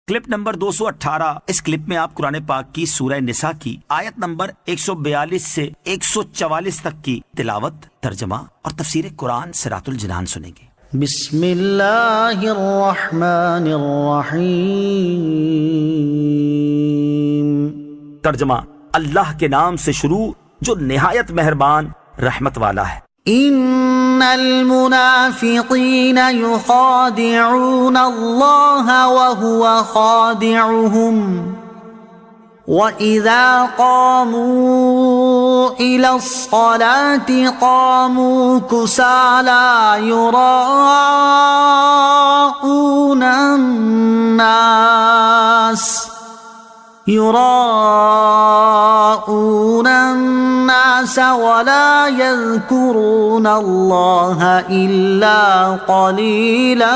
Clip number 218۔ اس clip میں آپ قرآن پاک کی سورہ نساء کی آیت نمبر 142 سے 144 تک کی تلاوت، ترجمہ اور تفسیر قرآن صراط الجنان سنیں گے۔ بسم اللہ الرحمن الرحیم۔ ترجمہ، اللہ کے نام سے شروع جو نہایت مہربان رحمت والا ہے۔ ان المنافقین یخادعون اللہ وهو خادعهم وَإِذَا قَامُوا إِلَى الصَّلَاةِ قَامُوا كُسَالَى يُرَاءُونَ النَّاسَ وَلَا يَذْكُرُونَ اللَّهَ إِلَّا قَلِيلًا۔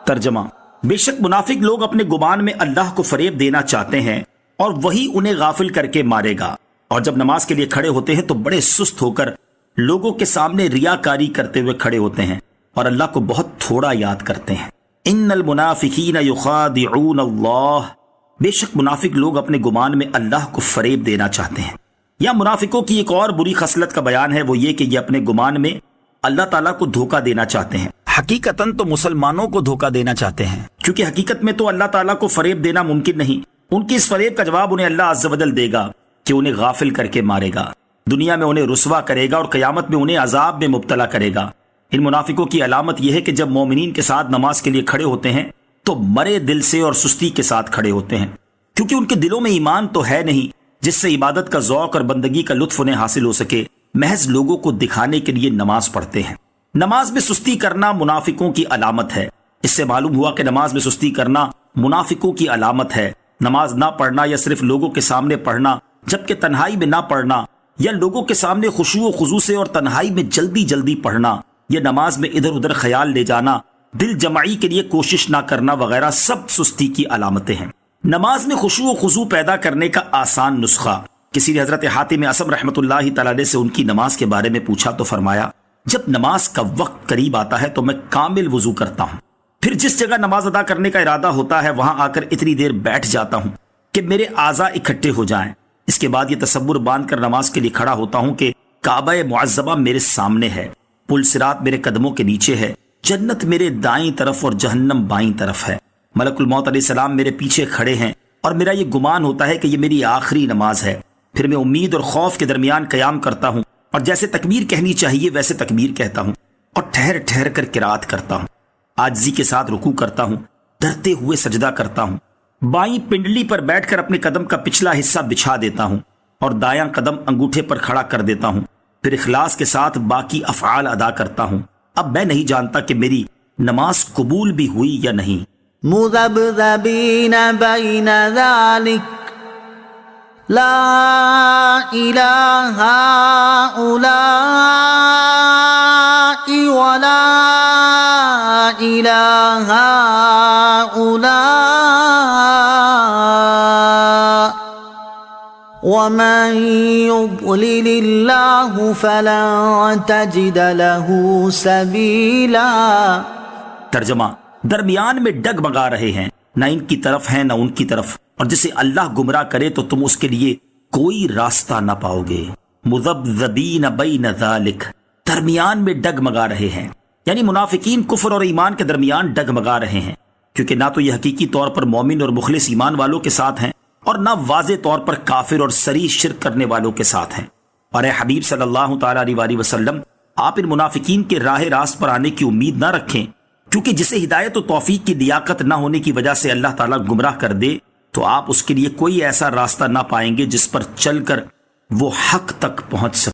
ترجمہ، بے شک منافق لوگ اپنے گمان میں اللہ کو فریب دینا چاہتے ہیں اور وہی انہیں غافل کر کے مارے گا، اور جب نماز کے لیے کھڑے ہوتے ہیں تو بڑے سست ہو کر لوگوں کے سامنے ریاکاری کرتے ہوئے کھڑے ہوتے ہیں اور اللہ کو بہت تھوڑا یاد کرتے ہیں۔ ان المنافقین یخادعون اللہ، بے شک منافق لوگ اپنے گمان میں اللہ کو فریب دینا چاہتے ہیں۔ یا منافقوں کی ایک اور بری خصلت کا بیان ہے، وہ یہ کہ یہ اپنے گمان میں اللہ تعالیٰ کو دھوکہ دینا چاہتے ہیں۔ حقیقتاً تو مسلمانوں کو دھوکہ دینا چاہتے ہیں، کیونکہ حقیقت میں تو اللہ تعالیٰ کو فریب دینا ممکن نہیں۔ ان کی اس فریب کا جواب انہیں اللہ عز و جل دے گا کہ انہیں غافل کر کے مارے گا، دنیا میں انہیں رسوا کرے گا اور قیامت میں انہیں عذاب میں مبتلا کرے گا۔ ان منافقوں کی علامت یہ ہے کہ جب مومنین کے ساتھ نماز کے لیے کھڑے ہوتے ہیں تو مرے دل سے اور سستی کے ساتھ کھڑے ہوتے ہیں، کیونکہ ان کے دلوں میں ایمان تو ہے نہیں جس سے عبادت کا ذوق اور بندگی کا لطف انہیں حاصل ہو سکے، محض لوگوں کو دکھانے کے لیے نماز پڑھتے ہیں۔ نماز میں سستی کرنا منافقوں کی علامت ہے۔ اس سے معلوم ہوا کہ نماز میں سستی کرنا منافقوں کی علامت ہے۔ نماز نہ پڑھنا یا صرف لوگوں کے سامنے پڑھنا جبکہ تنہائی میں نہ پڑھنا، یا لوگوں کے سامنے خشوع و خضوع سے اور تنہائی میں جلدی جلدی پڑھنا، یا نماز میں ادھر ادھر خیال لے جانا، دل جمعی کے لیے کوشش نہ کرنا وغیرہ سب سستی کی علامتیں ہیں۔ نماز میں خشوع و خضوع پیدا کرنے کا آسان نسخہ، کسی نے حضرت حاتم اعصم رحمۃ اللہ تعالی علیہ سے ان کی نماز کے بارے میں پوچھا تو فرمایا، جب نماز کا وقت قریب آتا ہے تو میں کامل وضو کرتا ہوں، پھر جس جگہ نماز ادا کرنے کا ارادہ ہوتا ہے وہاں آ کر اتنی دیر بیٹھ جاتا ہوں کہ میرے اعضاء اکٹھے ہو جائیں۔ اس کے بعد یہ تصور باندھ کر نماز کے لیے کھڑا ہوتا ہوں کہ کعبہ معظمہ میرے سامنے ہے، پل صراط میرے قدموں کے نیچے ہے، جنت میرے دائیں طرف اور جہنم بائیں طرف ہے، ملک الموت علیہ السلام میرے پیچھے کھڑے ہیں، اور میرا یہ گمان ہوتا ہے کہ یہ میری آخری نماز ہے۔ پھر میں امید اور خوف کے درمیان قیام کرتا ہوں اور جیسے تکبیر کہنی چاہیے ویسے تکبیر کہتا ہوں، اور ٹھہر ٹھہر کر قرات کرتا ہوں، عاجزی کے ساتھ رکوع کرتا ہوں، ڈرتے ہوئے سجدہ کرتا ہوں، بائیں پنڈلی پر بیٹھ کر اپنے قدم کا پچھلا حصہ بچھا دیتا ہوں اور دایاں قدم انگوٹھے پر کھڑا کر دیتا ہوں، پھر اخلاص کے ساتھ باقی افعال ادا کرتا ہوں۔ اب میں نہیں جانتا کہ میری نماز قبول بھی ہوئی یا نہیں۔ مذبذبین بین ذلک لا الہ ہؤلاء ولا الہ ہؤلاء ومن یضلل اللہ فلن تجد له سبیلا۔ ترجمہ، درمیان میں ڈگمگا رہے ہیں، نہ ان کی طرف ہیں نہ ان کی طرف، اور جسے اللہ گمراہ کرے تو تم اس کے لیے کوئی راستہ نہ پاؤ گے۔ مذبذبین بین ذالک، درمیان میں ڈگمگا رہے ہیں، یعنی منافقین کفر اور ایمان کے درمیان ڈگمگا رہے ہیں، کیونکہ نہ تو یہ حقیقی طور پر مومن اور مخلص ایمان والوں کے ساتھ ہیں اور نہ واضح طور پر کافر اور صریح شرک کرنے والوں کے ساتھ ہیں۔ اور اے حبیب صلی اللہ تعالی علیہ وسلم، آپ ان منافقین کے راہ راست پر آنے کی امید نہ رکھیں، کیونکہ جسے ہدایت و توفیق کی لیاقت نہ ہونے کی وجہ سے اللہ تعالیٰ گمراہ کر دے تو آپ اس کے لیے کوئی ایسا راستہ نہ پائیں گے جس پر چل کر وہ حق تک پہنچ سکے۔